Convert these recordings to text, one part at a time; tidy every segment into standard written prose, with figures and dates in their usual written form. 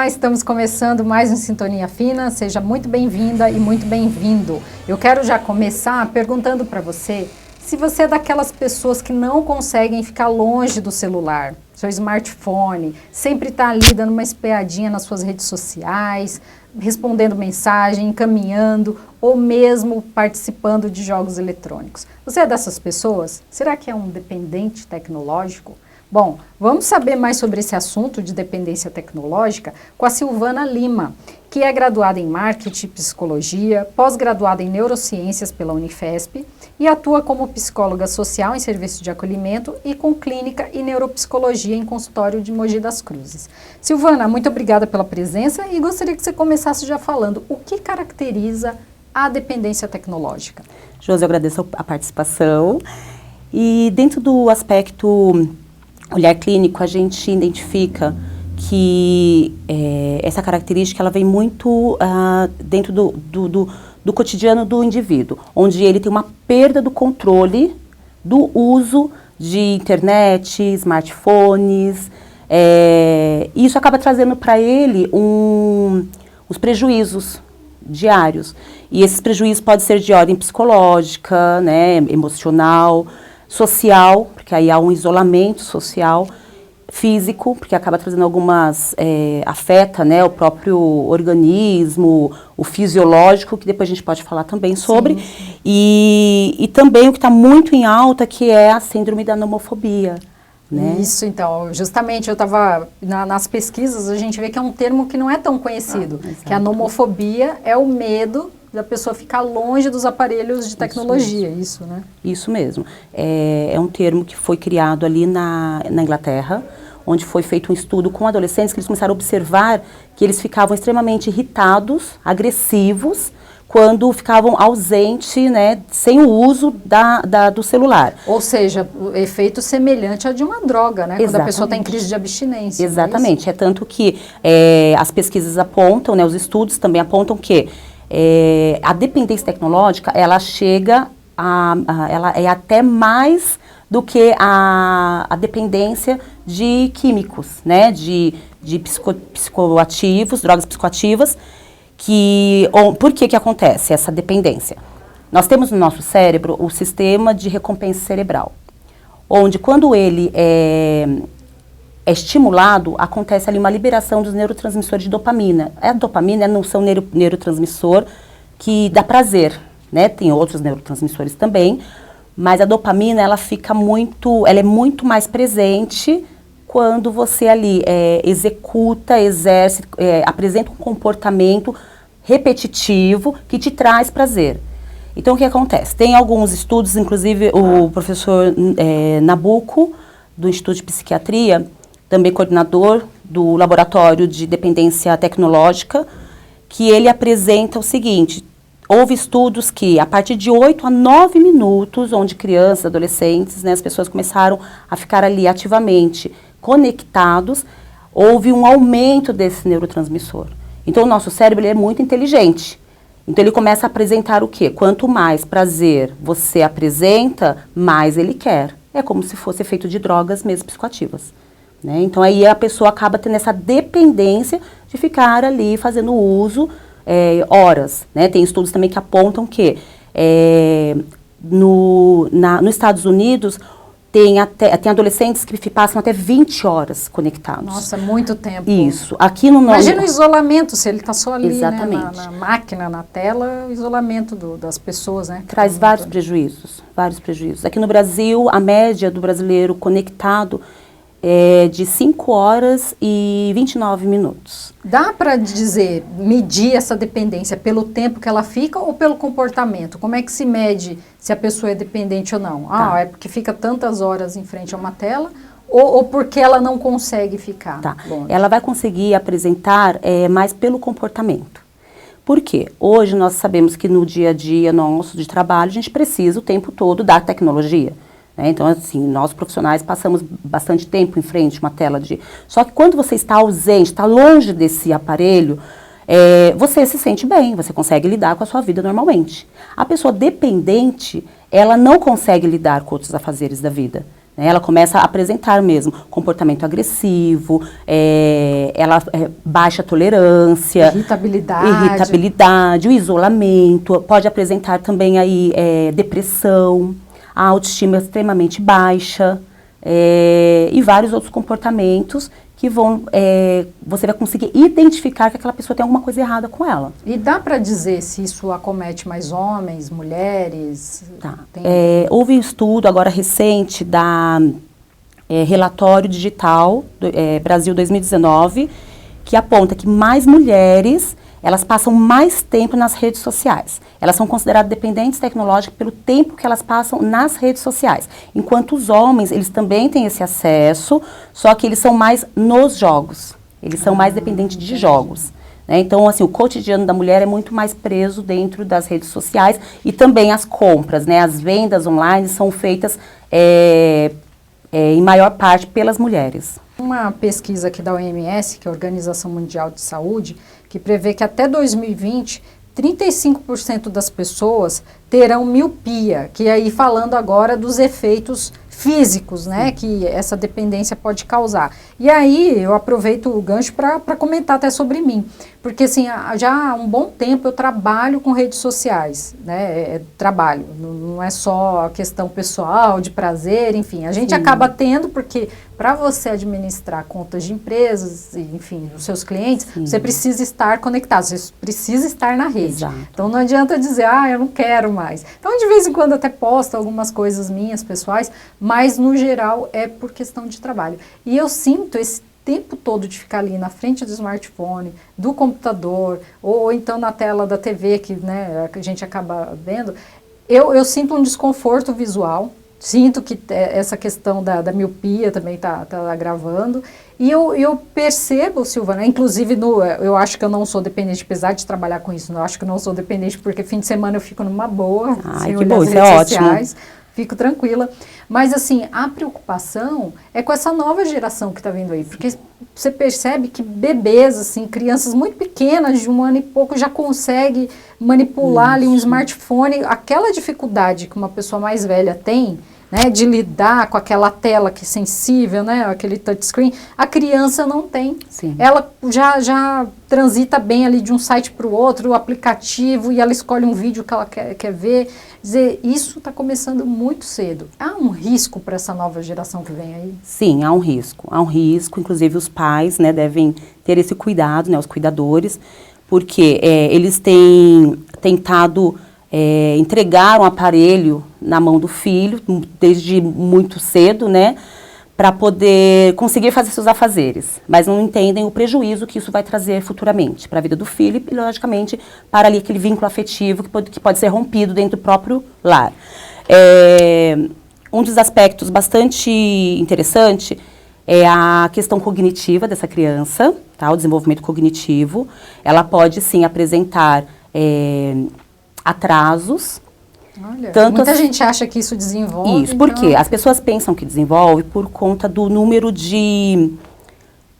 estamos começando mais um Sintonia Fina, seja muito bem-vinda e muito bem-vindo. Eu quero já começar perguntando para você se você é daquelas pessoas que não conseguem ficar longe do celular, seu smartphone, sempre está ali dando uma espiadinha nas suas redes sociais, respondendo mensagem, encaminhando ou mesmo participando de jogos eletrônicos. Você é dessas pessoas? Será que é um dependente tecnológico? Bom, vamos saber mais sobre esse assunto de dependência tecnológica com a Silvana Lima, que é graduada em Marketing e Psicologia, pós-graduada em Neurociências pela Unifesp e atua como psicóloga social em serviço de acolhimento e com clínica e neuropsicologia em consultório de Mogi das Cruzes. Silvana, muito obrigada pela presença e gostaria que você começasse já falando o que caracteriza a dependência tecnológica. Josi, eu agradeço a participação e dentro do aspecto olhar clínico, a gente identifica que essa característica ela vem muito dentro do cotidiano do indivíduo, onde ele tem uma perda do controle do uso de internet, smartphones, e isso acaba trazendo para ele os prejuízos diários. E esses prejuízos podem ser de ordem psicológica, né, emocional, social, porque aí há um isolamento social, físico, porque acaba trazendo algumas, afeta, né, o próprio organismo, o fisiológico, que depois a gente pode falar também sobre, e também o que está muito em alta, que é a síndrome da nomofobia. Né? Isso, então, justamente eu estava, nas pesquisas, a gente vê que é um termo que não é tão conhecido, que a nomofobia é o medo da pessoa ficar longe dos aparelhos de tecnologia, isso, né? Isso mesmo. É um termo que foi criado ali na Inglaterra, onde foi feito um estudo com adolescentes que eles começaram a observar que eles ficavam extremamente irritados, agressivos, quando ficavam ausentes, né, sem o uso do celular. Ou seja, o efeito semelhante a de uma droga, né? Exatamente. Quando a pessoa está em crise de abstinência. Exatamente. É tanto que as pesquisas apontam, né, os estudos também apontam que a dependência tecnológica, ela chega ela é até mais do que a dependência de químicos, né, de psicoativos, drogas psicoativas, por que acontece essa dependência? Nós temos no nosso cérebro o sistema de recompensa cerebral, onde quando ele é estimulado, acontece ali uma liberação dos neurotransmissores de dopamina. A dopamina não são neurotransmissor que dá prazer, né? Tem outros neurotransmissores também, mas a dopamina ela é muito mais presente quando você ali executa, exerce, apresenta um comportamento repetitivo que te traz prazer. Então, o que acontece? Tem alguns estudos, inclusive o professor Nabuco, do Instituto de Psiquiatria, também coordenador do Laboratório de Dependência Tecnológica, que ele apresenta o seguinte: houve estudos que, a partir de 8 a 9 minutos, onde crianças, adolescentes, né, as pessoas começaram a ficar ali ativamente conectados, houve um aumento desse neurotransmissor. Então, o nosso cérebro ele é muito inteligente. Então, ele começa a apresentar o quê? Quanto mais prazer você apresenta, mais ele quer. É como se fosse feito de drogas mesmo psicoativas. Né? Então, aí a pessoa acaba tendo essa dependência de ficar ali fazendo uso horas. Né? Tem estudos também que apontam que nos Estados Unidos tem adolescentes que passam até 20 horas conectados. Nossa, muito tempo. Isso. Aqui no Imagina o isolamento, se ele está só ali, exatamente, né, na máquina, na tela, o isolamento das pessoas, né? Traz vários prejuízos, vários prejuízos. Aqui no Brasil, a média do brasileiro conectado é de 5 horas e 29 minutos. Dá para medir essa dependência pelo tempo que ela fica ou pelo comportamento? Como é que se mede se a pessoa é dependente ou não? É porque fica tantas horas em frente a uma tela ou porque ela não consegue ficar longe? Ela vai conseguir apresentar mais pelo comportamento. Por quê? Hoje nós sabemos que no dia a dia nosso de trabalho a gente precisa o tempo todo da tecnologia. Então, assim, nós profissionais passamos bastante tempo em frente a uma tela de... Só que quando você está ausente, está longe desse aparelho, você se sente bem, você consegue lidar com a sua vida normalmente. A pessoa dependente, ela não consegue lidar com outros afazeres da vida. né? Ela começa a apresentar mesmo comportamento agressivo, baixa tolerância, irritabilidade, o isolamento, pode apresentar também aí depressão, a autoestima extremamente baixa, e vários outros comportamentos que você vai conseguir identificar que aquela pessoa tem alguma coisa errada com ela. E dá para dizer se isso acomete mais homens, mulheres? Tá. Houve um estudo agora recente da Relatório Digital Brasil 2019, que aponta que mais mulheres, elas passam mais tempo nas redes sociais. Elas são consideradas dependentes tecnológicas pelo tempo que elas passam nas redes sociais. Enquanto os homens, eles também têm esse acesso, só que eles são mais nos jogos. Eles são mais dependentes de jogos. Né? Então, assim, o cotidiano da mulher é muito mais preso dentro das redes sociais e também as compras, né? As vendas online são feitas em maior parte pelas mulheres. Uma pesquisa aqui da OMS, que é a Organização Mundial de Saúde, que prevê que até 2020, 35% das pessoas terão miopia, que aí falando agora dos efeitos físicos, né, que essa dependência pode causar. E aí eu aproveito o gancho para comentar até sobre mim, porque assim, já há um bom tempo eu trabalho com redes sociais, né, trabalho, não é só a questão pessoal, de prazer, enfim, a gente acaba tendo, porque para você administrar contas de empresas, enfim, dos seus clientes, você precisa estar conectado, você precisa estar na rede. Exato. Então não adianta dizer, eu não quero mais. Então de vez em quando até posto algumas coisas minhas, pessoais, mas no geral é por questão de trabalho. E eu sinto esse tempo todo de ficar ali na frente do smartphone, do computador, ou então na tela da TV, que, né, a gente acaba vendo, eu sinto um desconforto visual, sinto que essa questão da miopia também está agravando, e eu percebo, Silvana, inclusive eu acho que eu não sou dependente, apesar de trabalhar com isso, eu acho que eu não sou dependente, porque fim de semana eu fico numa boa, sem olhar as redes sociais, fico tranquila. Mas assim, a preocupação é com essa nova geração que está vindo aí, porque você percebe que bebês, assim, crianças muito pequenas, de 1 ano e pouco, já conseguem manipular ali um smartphone. Aquela dificuldade que uma pessoa mais velha tem, né, de lidar com aquela tela que é sensível, né, aquele touchscreen, a criança não tem. Sim. Ela já transita bem ali de um site para o outro, o aplicativo, e ela escolhe um vídeo que ela quer ver. Dizer, isso está começando muito cedo. Há um risco para essa nova geração que vem aí? Sim, há um risco. Há um risco, inclusive os pais, né, devem ter esse cuidado, né, os cuidadores, porque eles têm tentado entregar um aparelho na mão do filho, desde muito cedo, né, para poder conseguir fazer seus afazeres, mas não entendem o prejuízo que isso vai trazer futuramente para a vida do filho e, logicamente, para ali aquele vínculo afetivo que pode ser rompido dentro do próprio lar. Um dos aspectos bastante interessante é a questão cognitiva dessa criança, tá? O desenvolvimento cognitivo. Ela pode, sim, apresentar atrasos. Olha, muita gente acha que isso desenvolve. Isso, por quê? As pessoas pensam que desenvolve por conta do número de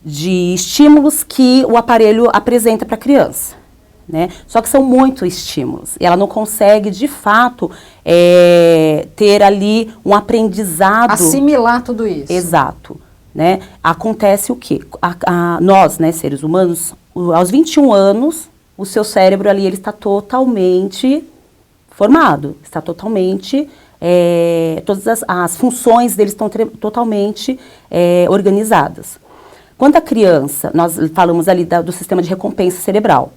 estímulos que o aparelho apresenta para a criança, né? Só que são muitos estímulos. E ela não consegue, de fato, ter ali um aprendizado. Assimilar tudo isso. Exato. Né? Acontece o quê? Nós, né, seres humanos, aos 21 anos, o seu cérebro ali ele está totalmente formado, está totalmente, todas as funções dele estão totalmente organizadas. Quando a criança, nós falamos ali do sistema de recompensa cerebral,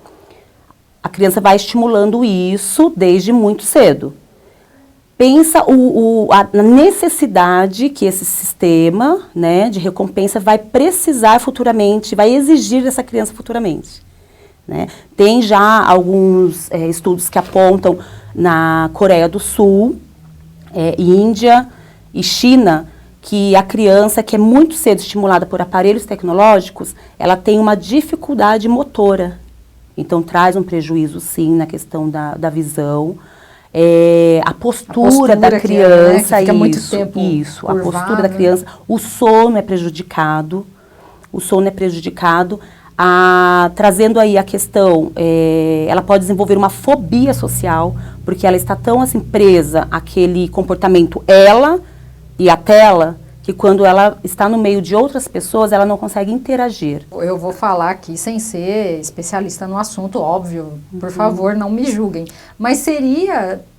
a criança vai estimulando isso desde muito cedo. Pensa a necessidade que esse sistema, né, de recompensa vai precisar futuramente, vai exigir dessa criança futuramente. Né? Tem já alguns estudos que apontam na Coreia do Sul, Índia e China, que a criança que é muito cedo estimulada por aparelhos tecnológicos, ela tem uma dificuldade motora. Então traz um prejuízo, sim, na questão da visão. A postura da criança, que fica muito tempo a postura da criança, o sono é prejudicado, trazendo aí a questão, ela pode desenvolver uma fobia social, porque ela está tão assim presa àquele comportamento, ela e a tela, que quando ela está no meio de outras pessoas, ela não consegue interagir. Eu vou falar aqui sem ser especialista no assunto, óbvio, por favor, não me julguem. Mas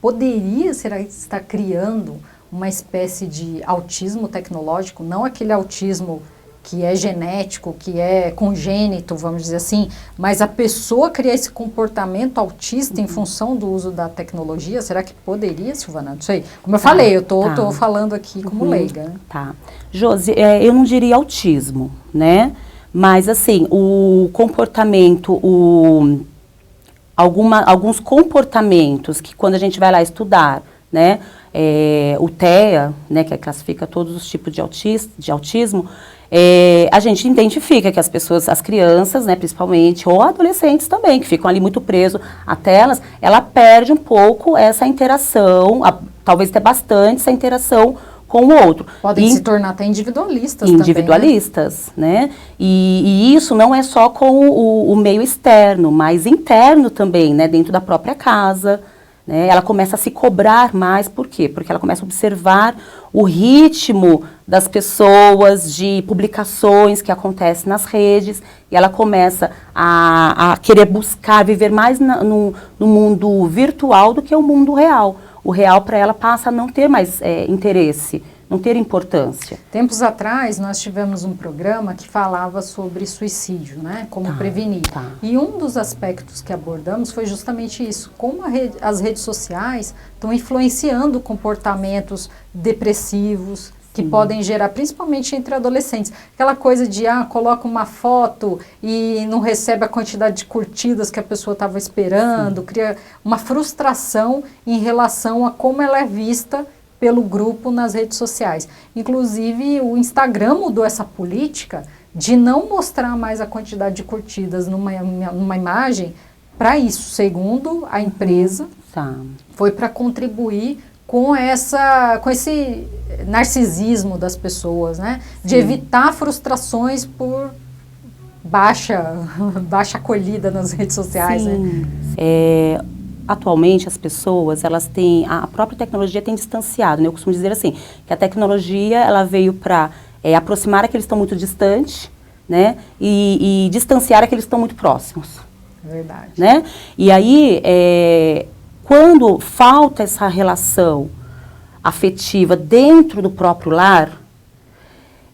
poderia estar criando uma espécie de autismo tecnológico, não aquele autismo que é genético, que é congênito, vamos dizer assim, mas a pessoa criar esse comportamento autista em função do uso da tecnologia, será que poderia, Silvana? Não sei. Como eu falei, eu tô falando aqui como leiga. Né? Tá. Josi, eu não diria autismo, né? Mas, assim, o comportamento, alguns comportamentos que quando a gente vai lá estudar, né? O TEA, né, que classifica todos os tipos de autismo, a gente identifica que as pessoas, as crianças, né, principalmente, ou adolescentes também, que ficam ali muito presos a telas, ela perde um pouco essa interação, talvez até bastante essa interação com o outro. Podem se tornar até individualistas individualistas, também, né? E isso não é só com o meio externo, mas interno também, né, dentro da própria casa. Né? Ela começa a se cobrar mais, por quê? Porque ela começa a observar o ritmo das pessoas, de publicações que acontecem nas redes, e ela começa a querer buscar, viver mais no mundo virtual do que o mundo real. O real para ela passa a não ter mais interesse, não ter importância. Tempos atrás, nós tivemos um programa que falava sobre suicídio, né? Como prevenir. E um dos aspectos que abordamos foi justamente isso, como as redes sociais estão influenciando comportamentos depressivos, que podem gerar, principalmente entre adolescentes. Aquela coisa de, coloca uma foto e não recebe a quantidade de curtidas que a pessoa estava esperando, cria uma frustração em relação a como ela é vista pelo grupo nas redes sociais. Inclusive, o mudou essa política de não mostrar mais a quantidade de curtidas numa imagem para isso, segundo a empresa, foi para contribuir com esse narcisismo das pessoas, né? De evitar frustrações por baixa acolhida nas redes sociais. Sim. Né? Atualmente as pessoas, elas têm, a própria tecnologia tem distanciado, né? Eu costumo dizer assim, que a tecnologia ela veio para aproximar aqueles que estão muito distantes, né? E distanciar aqueles que estão muito próximos. Verdade. Né? E aí, quando falta essa relação afetiva dentro do próprio lar,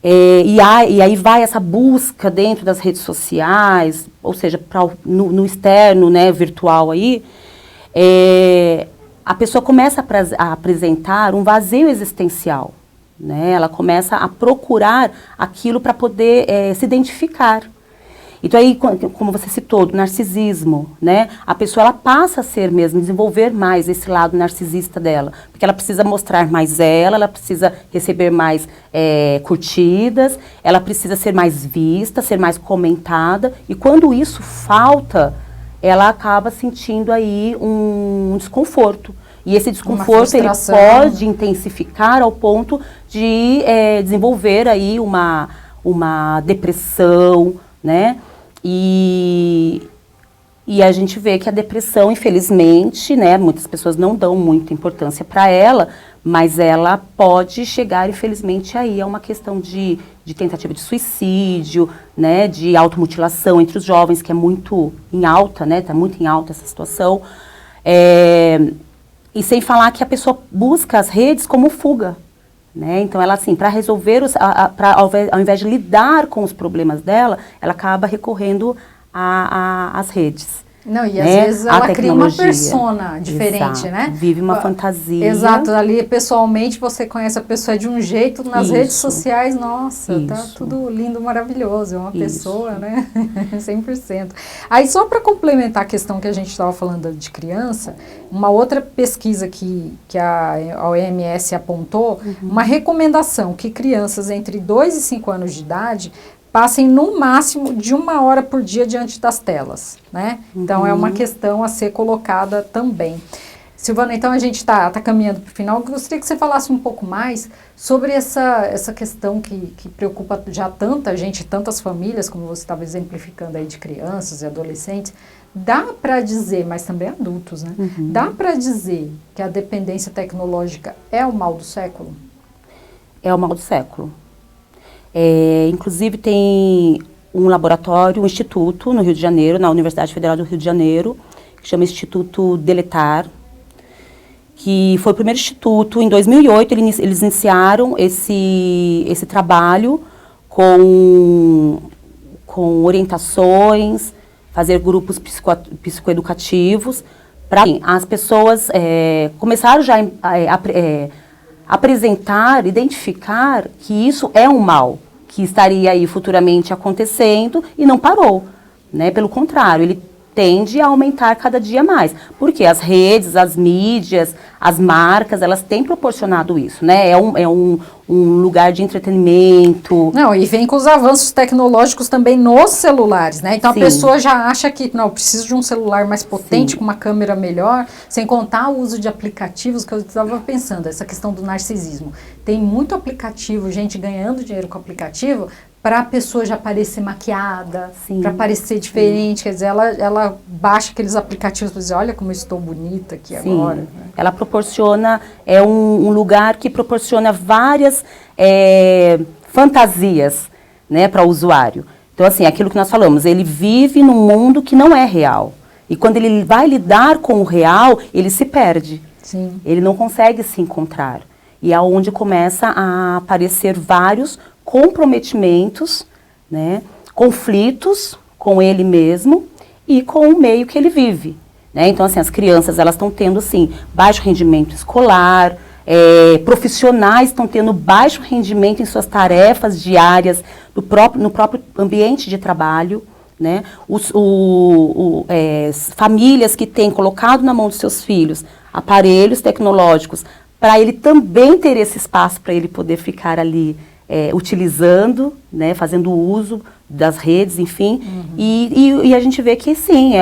e aí vai essa busca dentro das redes sociais, ou seja, no externo, né, virtual aí, a pessoa começa a apresentar um vazio existencial, né? Ela começa a procurar aquilo para poder se identificar. Então aí, como você citou, do narcisismo, né? A pessoa ela passa a ser mesmo, desenvolver mais esse lado narcisista dela, porque ela precisa mostrar mais ela precisa receber mais curtidas, ela precisa ser mais vista, ser mais comentada, e quando isso falta, ela acaba sentindo aí um desconforto. E esse desconforto ele pode intensificar ao ponto de desenvolver aí uma depressão, né? E a gente vê que a depressão, infelizmente, né, muitas pessoas não dão muita importância para ela, mas ela pode chegar, infelizmente, aí a uma questão de tentativa de suicídio, né, de automutilação entre os jovens, que é muito em alta, né, está muito em alta essa situação. E sem falar que a pessoa busca as redes como fuga. Né? Então, ela assim, para resolver, ao invés de lidar com os problemas dela, ela acaba recorrendo às redes. Não, e às vezes ela cria uma persona diferente, Exato. né? Vive uma fantasia. Exato, ali pessoalmente você conhece a pessoa de um jeito, nas redes sociais, nossa, tá tudo lindo, maravilhoso, é uma pessoa, né? 100%. Aí só para complementar a questão que a gente estava falando de criança, uma outra pesquisa que a OMS apontou, uma recomendação que crianças entre 2 e 5 anos de idade passem no máximo de 1 hora por dia diante das telas, né? Então, é uma questão a ser colocada também. Silvana, então a gente está caminhando para o final. Eu gostaria que você falasse um pouco mais sobre essa questão que preocupa já tanta gente, tantas famílias, como você estava exemplificando aí, de crianças e adolescentes. Dá para dizer, mas também adultos, né? Dá para dizer que a dependência tecnológica é o mal do século? É o mal do século. Inclusive tem um laboratório, um instituto no Rio de Janeiro, na Universidade Federal do Rio de Janeiro, que chama Instituto Deletar, que foi o primeiro instituto. Em 2008 eles iniciaram esse trabalho com orientações, fazer grupos psicoeducativos, para as pessoas começaram já a apresentar, identificar que isso é um mal, que estaria aí futuramente acontecendo e não parou, né? Pelo contrário, ele tende a aumentar cada dia mais, porque as redes, as mídias, as marcas, elas têm proporcionado isso, né? É um lugar de entretenimento. Não, e vem com os avanços tecnológicos também nos celulares, né? Então, sim, a pessoa já acha que, não, preciso de um celular mais potente, sim, com uma câmera melhor, sem contar o uso de aplicativos, que eu estava pensando, essa questão do narcisismo. Tem muito aplicativo, gente ganhando dinheiro com aplicativo, para a pessoa já parecer maquiada, para parecer diferente, quer dizer, ela baixa aqueles aplicativos para dizer, olha como eu estou bonita aqui, sim, agora. Né? Ela proporciona, um lugar que proporciona várias fantasias, né, para o usuário. Então, assim, aquilo que nós falamos, ele vive num mundo que não é real. E quando ele vai lidar com o real, ele se perde. Sim. Ele não consegue se encontrar. E é onde começa a aparecer vários comprometimentos, né, conflitos com ele mesmo e com o meio que ele vive, né? Então, assim, as crianças, elas estão tendo, assim, baixo rendimento escolar, profissionais estão tendo baixo rendimento em suas tarefas diárias, no próprio ambiente de trabalho, né? Famílias que têm colocado na mão dos seus filhos aparelhos tecnológicos para ele também ter esse espaço para ele poder ficar ali utilizando, né, fazendo uso das redes, enfim, e a gente vê que sim,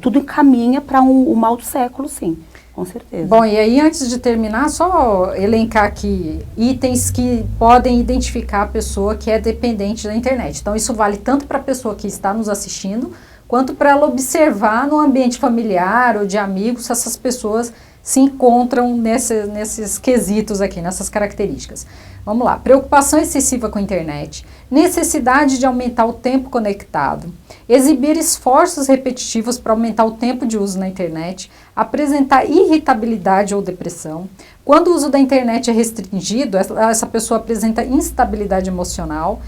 tudo encaminha para o mal do século, sim, com certeza. Bom, e aí antes de terminar, só elencar aqui itens que podem identificar a pessoa que é dependente da internet. Então isso vale tanto para a pessoa que está nos assistindo, quanto para ela observar no ambiente familiar ou de amigos se essas pessoas se encontram nesses quesitos aqui, nessas características. Vamos lá, preocupação excessiva com a internet, necessidade de aumentar o tempo conectado, exibir esforços repetitivos para aumentar o tempo de uso na internet, apresentar irritabilidade ou depressão. Quando o uso da internet é restringido, essa pessoa apresenta instabilidade emocional,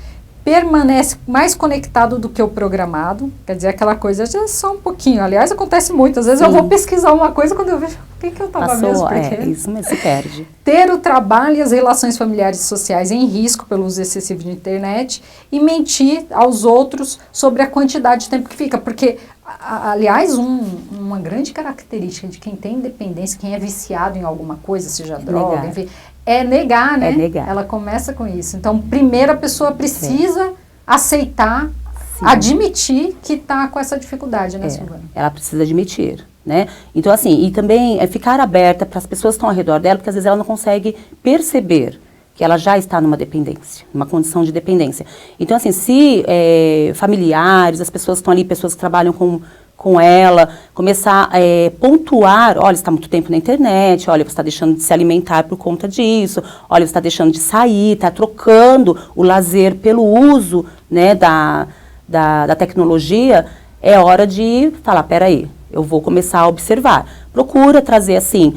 permanece mais conectado do que o programado, quer dizer, aquela coisa já é só um pouquinho, aliás, acontece muito, às vezes sim, eu vou pesquisar uma coisa quando eu vejo, o que eu estava mesmo? Isso mesmo, se perde. Ter o trabalho e as relações familiares e sociais em risco pelo uso excessivo de internet e mentir aos outros sobre a quantidade de tempo que fica, porque, aliás, uma grande característica de quem tem dependência, quem é viciado em alguma coisa, seja droga, enfim, é negar, né? É negar. Ela começa com isso. Então, primeiro a pessoa precisa aceitar, sim, admitir que está com essa dificuldade, né, Silvana? Ela precisa admitir, né? Então, assim, e também ficar aberta para as pessoas que estão ao redor dela, porque às vezes ela não consegue perceber que ela já está numa dependência, numa condição de dependência. Então, assim, se familiares, as pessoas que estão ali, pessoas que trabalham com ela, começar a pontuar, olha, você está muito tempo na internet, olha, você está deixando de se alimentar por conta disso, olha, você está deixando de sair, está trocando o lazer pelo uso, né, da tecnologia, é hora de falar, peraí, eu vou começar a observar. Procura trazer, assim,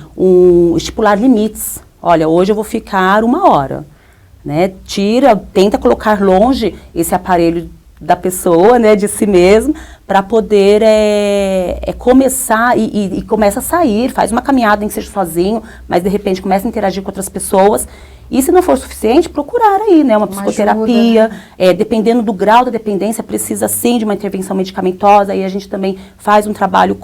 estipular limites. Olha, hoje eu vou ficar 1 hora, né, tenta colocar longe esse aparelho da pessoa, né, de si mesmo, para poder começar e começa a sair, faz uma caminhada, nem que seja sozinho, mas de repente começa a interagir com outras pessoas. E se não for suficiente, procurar aí, né, uma psicoterapia, ajuda, né? Dependendo do grau da dependência, precisa sim de uma intervenção medicamentosa, aí a gente também faz um trabalho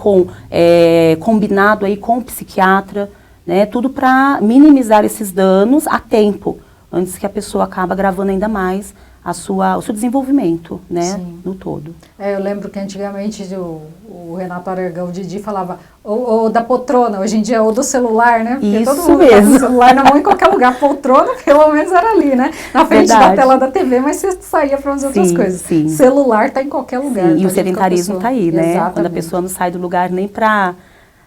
combinado aí com o psiquiatra, né, tudo para minimizar esses danos a tempo, antes que a pessoa acabe agravando ainda mais o seu desenvolvimento, né, no todo. Eu lembro que antigamente o Renato Aragão, o Didi, falava ou da poltrona, hoje em dia ou do celular, né? Porque isso todo mundo mesmo. Tá com o celular na mão em qualquer lugar. Poltrona, pelo menos era ali, né? Na frente da tela da TV, mas você saía para fazer outras coisas. Sim. Celular está em qualquer lugar. Sim, e o sedentarismo está aí, né? Exatamente. Quando a pessoa não sai do lugar nem para...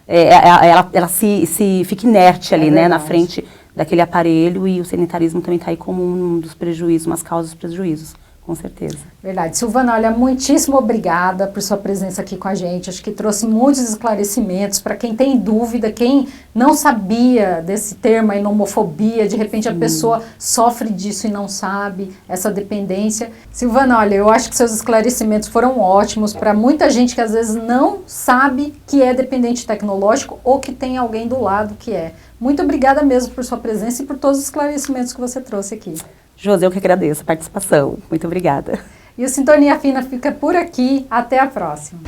ela se fica inerte ali, né, na frente daquele aparelho, e o sedentarismo também está aí como um dos prejuízos, umas causas dos prejuízos, com certeza. Verdade. Silvana, olha, muitíssimo obrigada por sua presença aqui com a gente. Acho que trouxe muitos esclarecimentos para quem tem dúvida, quem não sabia desse termo, a nomofobia, de repente a pessoa sofre disso e não sabe, essa dependência. Silvana, olha, eu acho que seus esclarecimentos foram ótimos para muita gente que às vezes não sabe que é dependente tecnológico ou que tem alguém do lado que é. Muito obrigada mesmo por sua presença e por todos os esclarecimentos que você trouxe aqui. Josi, eu que agradeço a participação. Muito obrigada. E o Sintonia Fina fica por aqui. Até a próxima.